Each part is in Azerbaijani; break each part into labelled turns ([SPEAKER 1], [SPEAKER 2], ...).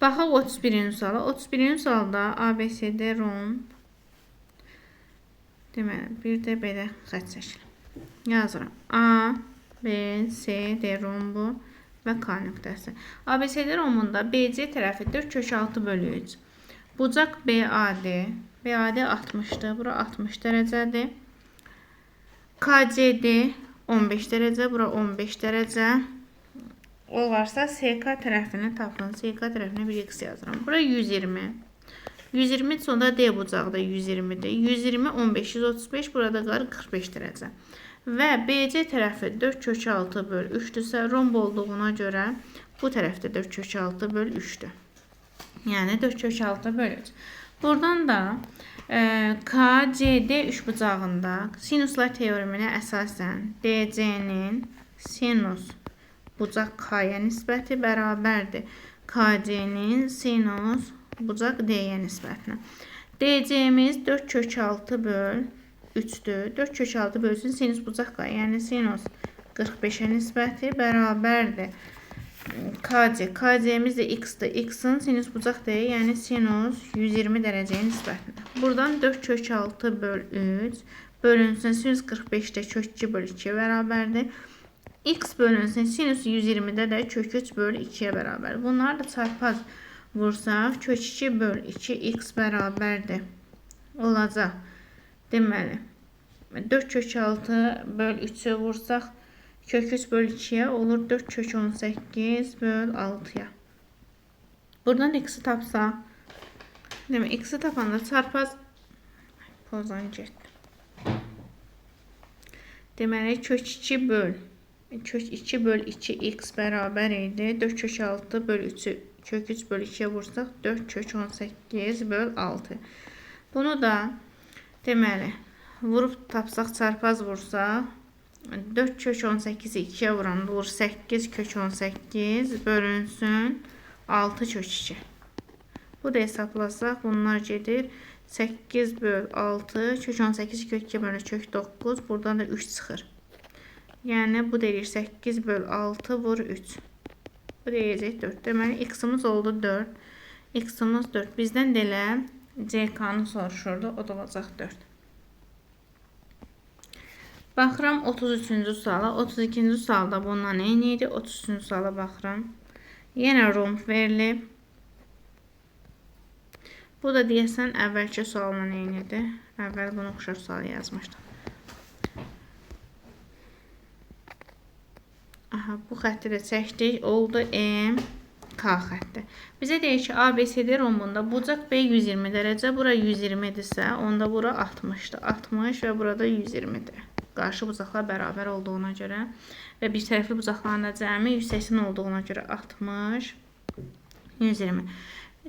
[SPEAKER 1] Baxaq 31-ci suala. 31-ci sualda ABCD romb. Deməli, bir də belə xətt çəkilir. Yazıram. A, B, C, D rombu və K nöqtəsi. ABCD rombunda BC tərəfi 4/6/3. Bucaq BAD. BAD 60-dır. Bura 60 dərəcədir. KCD 15 dərəcə. Bura 15 dərəcə. Olarsa SK tərəfini tapın. SK tərəfinə 1x yazıram. Bura 120. 120 sonra D bucaqda 120'dir. 120, 15, 135. Burada qalır 45 dərəcə. Və BC tərəfi 4/6/3'dürsə, romb olduğuna görə bu tərəfdə 4/6/3'dür. Yəni 4/6/3. Buradan da KCD üçbucağında sinuslar teoreminə əsasən DC'nin sinus bucaq K'ya nisbəti bərabərdir KC'nin sinus bucaq D'yə nisbətinə. DC'miz 4/6/3'dür. 4/6/3'ün sinus bucaq K, yəni sinus 45'ə nisbəti bərabərdir KC. KC'miz də x'dir. X'in sinus bucaq D, yəni sinus 120 dərəcəyə nisbətinə. Buradan 4/6/3 bölünsün sinus 45'də kök 2/2'yə bərabərdir. X bölünsün sinus 120'də də kök 3/2'yə bərabər. Bunlar da çarpaz vursaq, kök 2/2 x bərabərdir. Olacaq. Deməli, 4/6/3'ü vursaq, kök 3/2'yə olur 4/18/6'ya. Buradan x'i tapsaq, demək, x'i tapanda çarpaz pozan getdi. Deməli, kök 2/2 x bərabər idi. 4/6/3'ü kök 3/2'yə vursaq 4/18/6. Bunu da deməli vurub tapsaq, çarpaz vursaq 4/18'i 2'yə vuranda olur 8/18 bölünsün 6/2. Bu da hesablasaq bunlar gedir 8/6 kök 18 kök 2 bölü kök 9. Buradan da 3 çıxır. Yəni bu deyir 8/6 vur 3. Bu deyəcək 4. Deməli x'imiz oldu 4. X'imiz 4. Bizdən də elə CK'nı soruşurdu. O da olacaq 4. Baxıram 33-cü suala. 32-ci sualda bundan eyni idi. 33-cü suala baxıram. Yenə romb verilib. Bu da deyəsən əvvəlki sualla eynidir. Əvvəl bunu oxşar sualı yazmışdım. Aha, bu xətti də çəkdik. Oldu M, K xətti. Bizə deyir ki, ABCD rombunda bucaq B 120 dərəcə, bura 120'dirsə, onda bura 60'dır. 60 və burada 120'dir. Qarşı bucaqlar bərabər olduğuna görə və bir tərəfli bucaqların da cəmi 180 olduğuna görə 60, 120.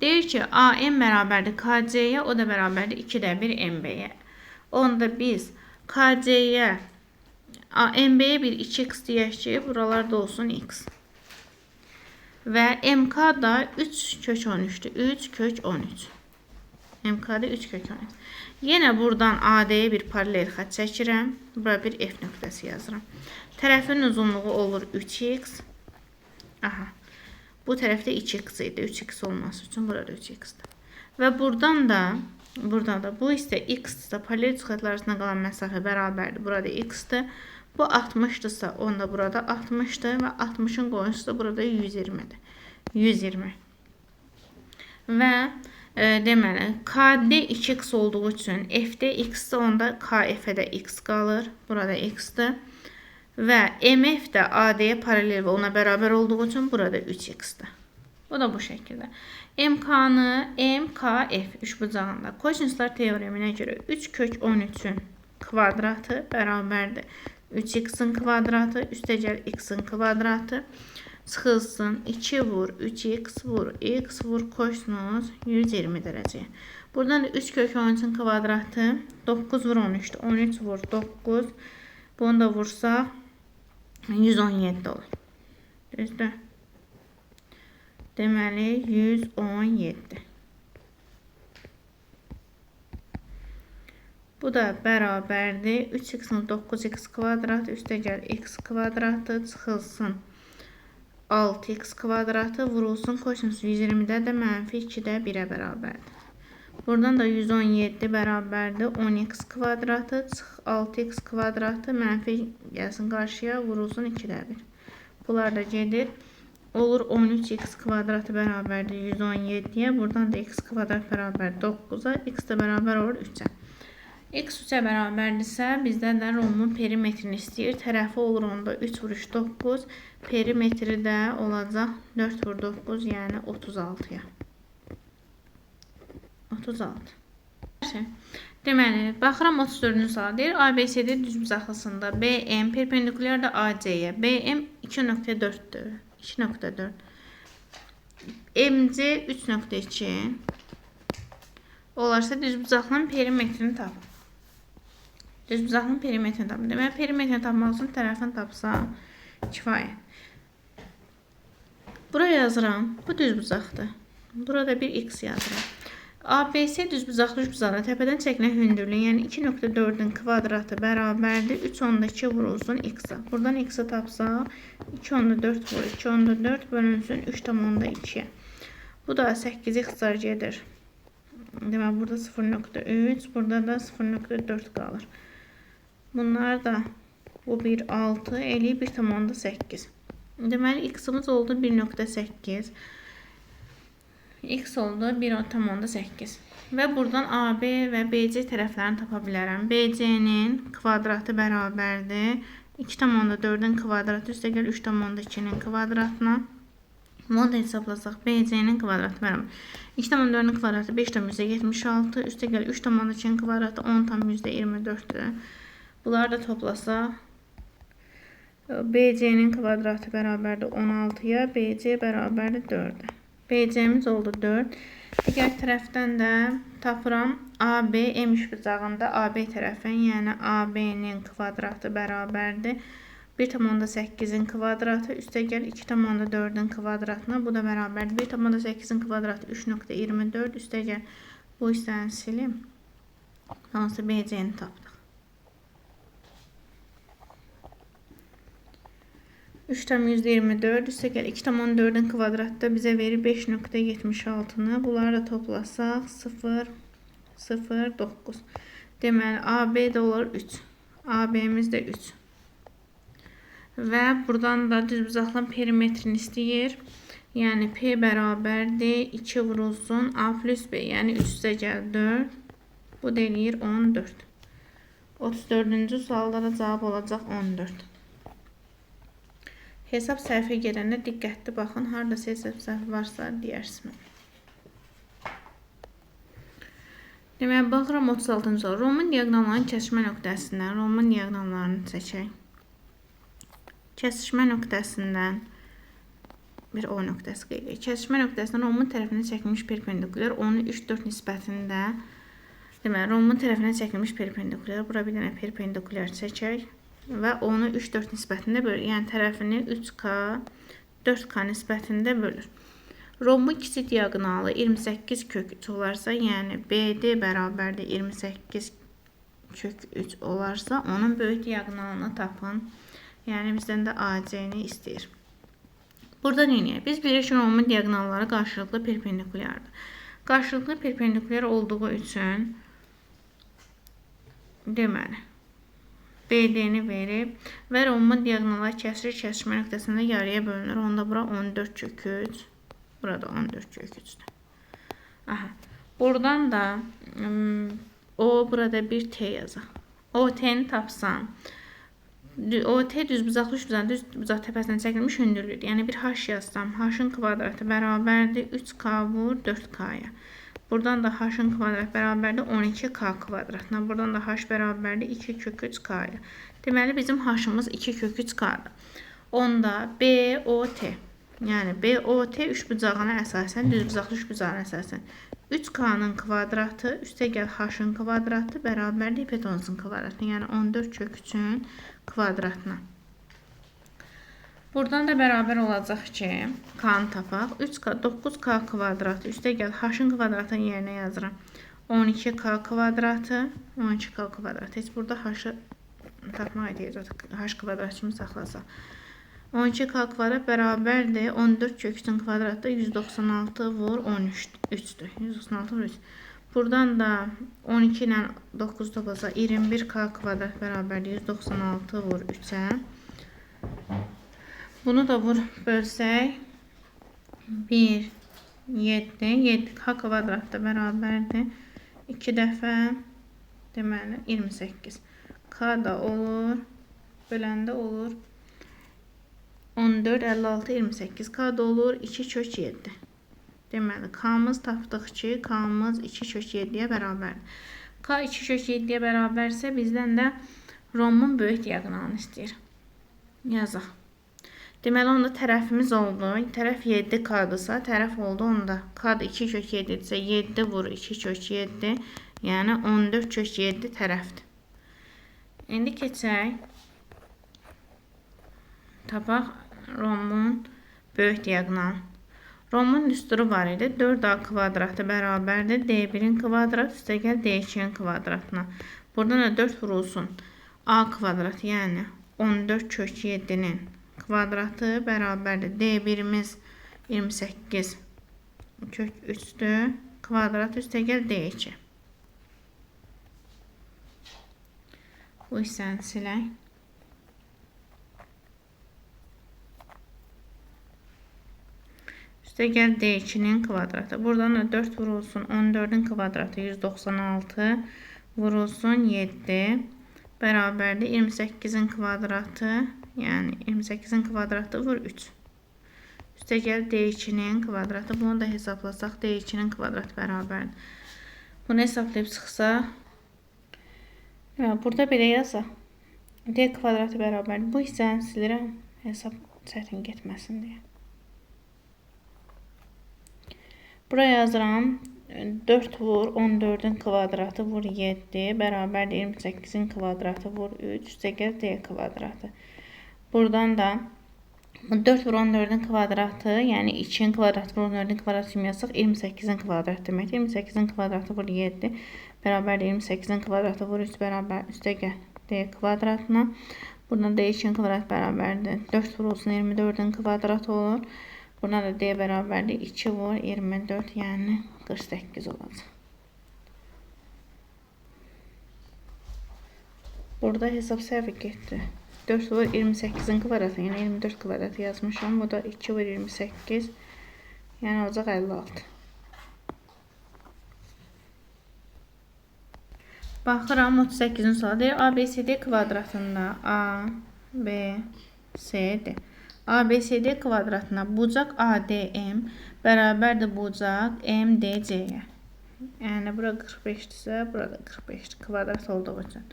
[SPEAKER 1] Deyir ki, AM bərabərdir KC'yə, o da bərabərdir 2/1 MB'yə. Onda biz KC'yə MB'yə bir 2x deyək ki, buralarda olsun x. Və MK da 3 kök 13'dür. 3 kök 13. MK da 3 kök 13. Yenə buradan AD'yə bir paralel xətt çəkirəm. Bura bir F nöqtəsi yazıram. Tərəfin uzunluğu olur 3x. Aha. Bu tərəfdə 2x idi. 3x olması üçün burada 3x'dir. Və buradan da bu isə x-dirsə, paralel xəttlər arasında qalan məsafə bərabərdir. Burada x-dir. Bu 60'dırsa, onda burada 60'dır və 60'ın qoyuncusu da burada 120'dir. 120. Və deməli, KD 2x olduğu üçün F'də x-dir, onda KF-də x qalır. Burada x-dir. Və MF də AD'yə paralel və ona bərabər olduğu üçün burada 3x-dir. Bu da bu şəkildə. MK'nı MKF üçbucağında kosinuslar teoreminə görə 3 kök 13'ün kvadratı bərabərdir 3x'in kvadratı üstəgəl x'in kvadratı çıxılsın 2 vur 3x vur x vur kosinus 120 dərəcəyə. Buradan da 3 kök 13'ün kvadratı 9 vur 13'dür. 13 vur 9. Bunu da vursaq 117 olur. Düzdür? Deməli 117. Bu da bərabərdir 3x'in 9x kvadratı üstəgəl x kvadratı çıxılsın 6x kvadratı vurulsun kosinus 120-də də mənfi 2-də 1-ə bərabərdir. Buradan da 117 bərabərdir 10x kvadratı çıx 6x kvadratı mənfi gəlsin qarşıya vurulsun 2-də 1. Bunlar da gedir. Olur 13x kvadratı bərabərdir 117-yə. Buradan da x kvadrat bərabər 9-a. X də bərabər olur 3-ə. X 3-ə bərabərdirsə, bizdən də rombun perimetrini istəyir. Tərəfi olur onda 3 vuruş 9. Perimetri də olacaq 4 vur 9, yəni 36-ya. 36. Deməli, baxıram 34-cü sual deyir. ABCD düzbucaqlısında BM perpendikulyardır AC-yə. BM 2.4-dür. 2.4. MC 3.2 olarsa düzbucaqlının perimetrini tapın. Düzbucaqlının perimetrini tapın. Deməli, perimetrini tapmaq üçün tərəfini tapsam kifayət. Buraya yazıram. Bu düzbucaqdır. Burada bir x yazıram. ABC düzbucaqlı üçbucaqda təpədən çəkilən hündürlüyü, yəni 2.4-ün kvadratı bərabərdir 3.2 vurulsun x-a. Buradan x-i tapsaq 2.4 vur 2.4 bölünsün 3.2-yə. Bu da 8x gedir. Deməli, burada 0.3, burada da 0.4 qalır. Bunlar da bu 1, 6 eləyib 1.8. Deməli, x-imiz oldu 1.8. X oldu 1.8. Və buradan AB və BC tərəflərini tapa bilərəm. BC-nin kvadratı bərabərdir 2.4-ün kvadratı üstəgəl 3.2-nin kvadratına. Bunu da hesablasaq. BC-nin kvadratı bərabər 2.4-ün kvadratı 5.76, üstəgəl 3.2-nin kvadratı 10.24-dür. Bunları da toplasaq. BC-nin kvadratı bərabərdir 16-ya, BC bərabərdir 4-ə. BC-miz oldu 4. Digər tərəfdən də tapıram. AB M üçbucağında AB tərəfin, yəni AB-nin kvadratı bərabərdir 1.8-in kvadratı üstəgəl 2.4-ün kvadratına. Bu da bərabərdir 1.8-in kvadratı 3.24 üstəgəl bu hissəni silim. Hansı BC-ni tapdıq. 3.124 üstəgəl 2.4-ün kvadratda bizə verir 5.76-nı. Bunları da toplasaq 0, 0, 9. Deməli, AB də olur 3. AB-miz də 3. Və buradan da düzbucaqlının perimetrini istəyir. Yəni, P bərabərdir 2 vurulsun A plus B. Yəni, 3 üstəgəl 4. Bu da eləyir 14. 34-cü sualda da cavab olacaq 14. Hesab səhvə gedəndə diqqətli baxın. Haradasa hesab səhv varsa deyərsiniz. Deməli, baxıram 36-cı sual. Rombun diaqonallarının kəsişmə nöqtəsindən rombun diaqonallarını çəkək. Kəsişmə nöqtəsindən bir O nöqtəsi qeyd edək. Kəsişmə nöqtəsindən rombun tərəfinə çəkilmiş perpendikulyar onu 3-4 nisbətində. Deməli, rombun tərəfinə çəkilmiş perpendikulyar. Bura bir dənə perpendikulyar çəkək. Və onu 3-4 nisbətində bölür. Yəni, tərəfini 3K, 4K nisbətində bölür. Rombun kiçik diaqonalı 28 kök 3 olarsa, yəni BD bərabərdir 28 kök 3 olarsa, onun böyük diaqonalını tapın. Yəni, bizdən də AC-ni istəyir. Burada neyini? Biz bilirik ki, rombun diaqonalları qarşılıqlı perpendikulyardır. Qarşılıqlı perpendikulyar olduğu üçün, deməli, BD-ni verib və rombun diaqonalı kəsir kəsişmə nöqtəsində yarıya bölünür. Onda bura 14 kök 3. Burada 14 kök 3-dür. Aha. Buradan da burada bir T yazaq. OT-ni tapsam. OT düzbucaqlı düzbucaq təpəsindən çəkilmiş hündürlükdür. Yəni bir H yazsam. H-ın kvadratı bərabərdir 3K vur 4K-ya. Buradan da H-ın kvadrat bərabərdir 12K kvadratına. Buradan da H bərabərdir 2 kök 3K-ya. Deməli, bizim H-ımız 2 kök 3K-dır. Onda BOT, yəni BOT üçbucağına əsasən, düzbucaqlı üçbucağına əsasən 3K-nın kvadratı üstəgəl H-ın kvadratı bərabərdir hipotenuzun kvadratına. Yəni 14 kök 3-ün kvadratına. Buradan da bərabər olacaq ki, K-nı tapaq. 3K, 9K kvadratı üstəgəl H-ın kvadratının yerinə yazıram. 12K kvadratı, 12K kvadratı. Heç burada H-ı tapmaq edəcək. H kvadrat kimi saxlasaq. 12k kvadrat bərabərdir 14 kök 3'ün kvadratı 196 vur 13 3'dür. 196 vur 3. Buradan da 12 ilə 9 toplasak 21k kvadrat bərabərdir 196 vur 3'ə. Bunu da vur bölsək 1 7 7k kvadrat da bərabərdir 2 dəfə deməli 28. K da olur böləndə olur 14 56 28 k da olur 2 kök 7. Deməli k'mız tapdıq ki k'mız 2 kök 7'yə bərabərdir. K 2 kök 7'yə bərabərsə bizdən də rombun böyük diaqonalını istəyir. Yazaq. Deməli onda tərəfimiz oldu. Tərəf 7k'dırsa tərəf oldu onda. K da 2 kök 7'dirsə 7 vur 2 kök 7. Yəni 14 kök 7 tərəfdir. İndi keçək. Tapaq rombun böyük diaqonalı. Rombun düsturu var idi. 4a kvadratı bərabərdir d1'in kvadratı üstəgəl d2'in kvadratına. Buradan da 4 vurulsun. A kvadrat yəni 14 kök 7'nin kvadratı bərabərdir. D1'imiz 28 kök 3'dür. Kvadrat üstəgəl D2. Bu hissəni silək. Üstəgəl D2'nin kvadratı. Buradan da 4 vurulsun. 14'ün kvadratı 196 vurulsun 7 bərabərdir 28'in kvadratı. Yəni 28'in kvadratı vur 3. Üstəgəl D2'nin kvadratı. Bunu da hesablasaq D2'nin kvadratı bərabərdir. Bunu hesablayıb çıxsaq. Burada belə yazaq. D kvadratı bərabərdir. Bu hissəni silirəm. Hesab çətin getməsin deyə. Buraya yazıram. 4 vur 14'ün kvadratı vur 7 bərabərdir 28'in kvadratı vur 3 üstəgəl D kvadratı. Buradan da 4 vur 14'ün kvadratı yəni 2'nin kvadratı vur 14'ün kvadratı kimi yazsaq 28'in kvadratı demək. 28'in kvadratı vur 7 bərabərdir 28'in kvadratı vur 3 bərabər üstəgəl D kvadratına. Buradan D2'nin kvadratı bərabərdir 4 vurulsun 24'ün kvadratı olur. Buradan da D bərabərdir 2 vur 24 yəni 48 olacaq. Burada hesab səhv getdi. 4 vur 28'in kvadratı yəni 24 kvadratı yazmışam. Bu da 2 vur 28 yəni olacaq 56. Baxıram 38'in sualı deyir. ABCD kvadratında A, B, C, D. ABCD kvadratına bucaq ADM bərabərdir bucaq MDC'yə. Yəni bura 45'dirsə, burada 45 kvadrat olduğu üçün.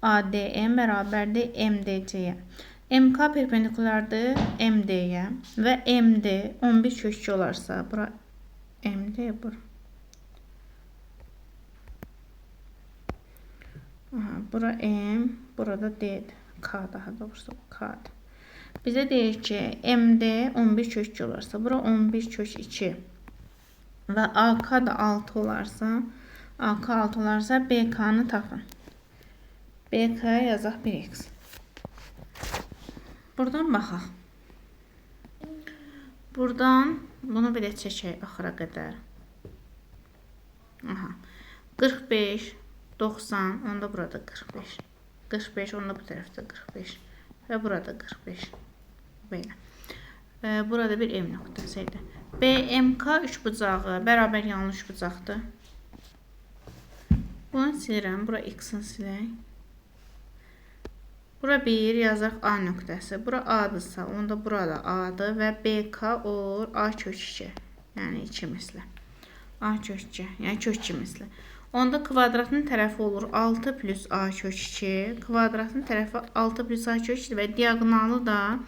[SPEAKER 1] ADM bərabərdir MDC'yə. MK perpendikulardır MD'yə və MD 11 kök 2 olarsa, bura MD bura. Bura M, burada D'dir. K daha doğrusu K'dır. Bizə deyir ki, MD 11 kök 2 olarsa, bura 11 kök 2 və AK da 6 olarsa, AK 6 olarsa BK'nı tapın. BK yazaq 1x. Buradan baxaq. Buradan bunu belə çəkək axıra qədər. 45, 90, onda burada 45. 45, onda bu tərəfdə 45. Və burada 45. Belə. Burada bir M nöqtəsidir. BMK üçbucağı bərabər yanlış bucaqdır. Bunu silirəm. Bura X-ını silək. Bura 1 yazaq A nöqtəsi. Bura A-dırsa, onda burada A-dır və BK olur A kök 2. Yəni 2 misli. A kök 2. Yəni kök 2 misli. Onda kvadratın tərəfi olur 6 plus A kök 2. Kvadratın tərəfi 6 plus A kök 2 və diaqonalı da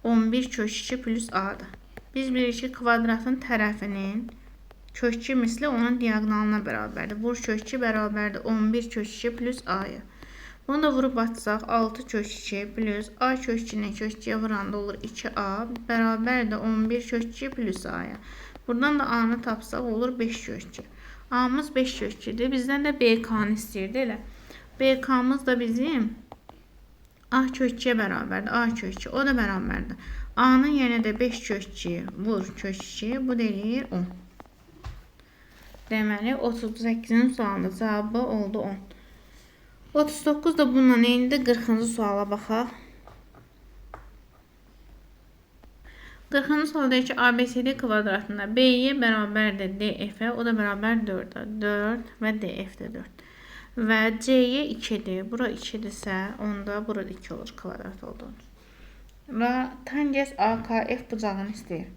[SPEAKER 1] 11 kök 2 plus A-dır. Biz bilirik ki, kvadratın tərəfinin kök 2 misli onun diaqonalına bərabərdir. Vur kök 2 bərabərdir 11 kök 2 plus A-ya. Bunu da vurub açsaq 6 kök 2 plus A kök 2-nin kök 2'yə vuranda olur 2A bərabərdir 11 kök 2 plus A-ya. Buradan da A-nı tapsaq olur 5 kök 2. A-mız 5 kök 2'dir. Bizdən də BK-nı istəyirdi elə. BK-mız da bizim A kök 2-yə bərabərdir. A kök 2, o da bərabərdir. A-nın yerinə də 5 kök 2 vur kök 2, bu da eləyir 10. Deməli, 38-in sualında cavabı oldu 10. 39 da bununla eynidir. 40-cı suala baxaq. 40-cı sual deyir ki, ABCD kvadratında B-yə bərabərdir DF-ə, o da bərabər 4-ə. 4 və DF-də 4. Və C-yə 2-dir. Bura 2-dirsə, onda burada 2 olur, kvadrat oldu. Və tangens AKF bucağını istəyir.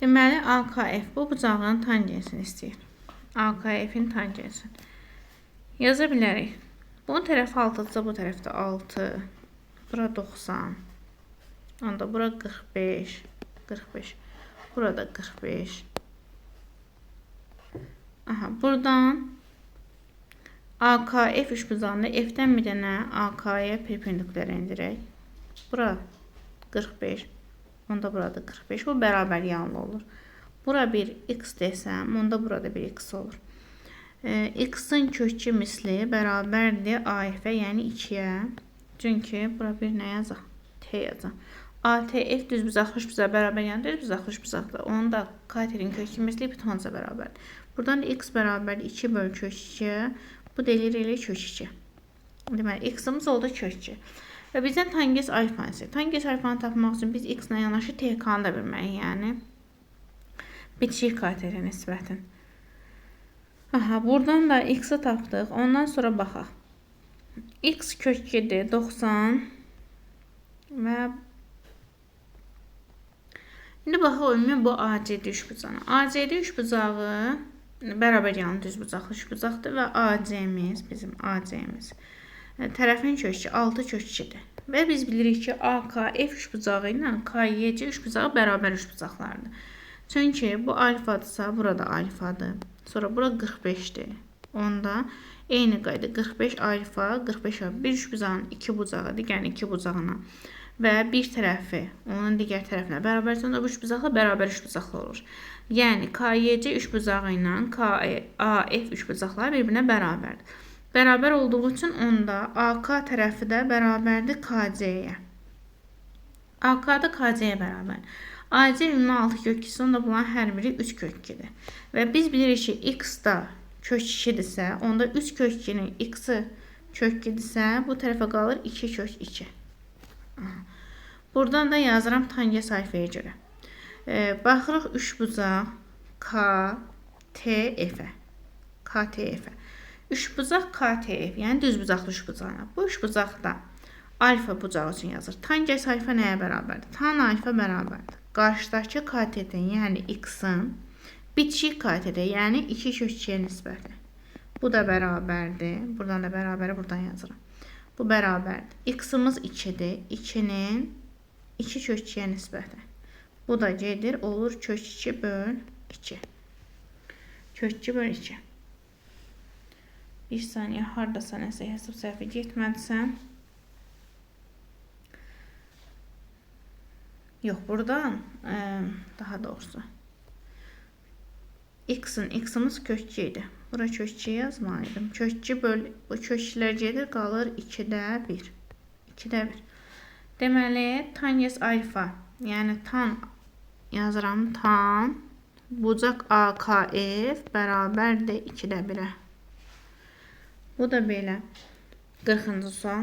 [SPEAKER 1] Deməli, AKF bu bucağın tangensini istəyir. AKF-in tangensini. Yaza bilərik. Bu tərəf 6-dırsa, bu tərəfdə 6. Bura 90. Onda bura 45. 45. Burada 45. Aha, buradan AKF üçbucağında F-dən bir dənə AK-yə perpendikulyar endirək. Bura 45. Onda burada 45. Bu bərabər yanlı olur. Bura bir x desəm, onda burada bir x olur. X-in kökü misli bərabərdir AF-ə, yəni 2-yə. Çünki bura bir nə yazaq? T yazaq. ATF düzbucaqlı üçbucağa bərabər, yəni düzbucaqlı üçbucaqdır. Onun da katerin kökü misli hipotenuza bərabərdir. Buradan da x bərabərdir 2 bölü kök 2. Bu da eləyir kök 2. Deməli, x-imiz oldu kök 2. Və bizdən tangens alfanı istəyir. Tangens alfanı tapmaq üçün biz x-la yanaşı TK-nı da bilməliyik, yəni bitişik katerin nisbətin. Aha, buradan da x-i tapdıq. Ondan sonra baxaq. X kök 2-dir, 90 və indi baxaq ümumi bu ACD üçbucağına. ACD üçbucağı bərabər yanlı düzbucaqlı üçbucaqdır və AC-miz, bizim AC-miz tərəfin kökü 6 kök 2-dir. Və biz bilirik ki, AKF üçbucağı ilə KYC üçbucağı bərabər üçbucaqlardır. Çünki bu alfadırsa, burada alfadır. Sonra bura 45'dir. Onda eyni qayda 45 alfa, 45 alfa. Bir üçbucağın iki bucağı, digərin iki bucağına və bir tərəfi onun digər tərəfinə bərabərsə, onda bu üçbucaqla bərabər üçbucaqlı olur. Yəni KYC üçbucağı ilə KAF üçbucaqlar bir-birinə bərabərdir. Bərabər olduğu üçün onda AK tərəfi də bərabərdir KC-yə. AK da KC-yə bərabər. AC ümumi 6 kök 2, onda bunların hər biri 3 kök 2-dir. Və biz bilirik ki, x da kök 2-dirsə, onda 3 kök 2-nin x-i kök 2-dirsə, bu tərəfə qalır 2 kök 2. Buradan da yazıram tangens alfaya görə. Baxırıq üçbucaq KTF-ə. KTF-ə. Üçbucaq KTF, yəni düzbucaqlı üçbucağına. Bu üçbucaqda alfa bucağı üçün yazır. Tangens alfa nəyə bərabərdir? Tan alfa bərabərdir. Qarşıdakı katetin, yəni x-in bitişik katede, yəni 2 kök 2-yə nisbəti. Bu da bərabərdir. Buradan da bərabəri buradan yazıram. Bu bərabərdir. X-imiz 2-dir. 2-nin 2 kök 2-yə nisbəti. Bu da gedir, olur kök 2 böl 2. Kök 2 böl 2. Bir saniyə, haradasa nəsə hesab səhvi getmədisən. Yox, buradan daha doğrusu x-imiz kök 2 idi. Bura kök 2 yazmalıydım. Kök 2 böl, bu kök 2'lər gedir, qalır 2-də 1. 2-də 1. Deməli, tangens alfa, yəni tan yazıram, tan bucaq AKF bərabərdir 2-də 1-ə. Bu da belə. 40-cı sual.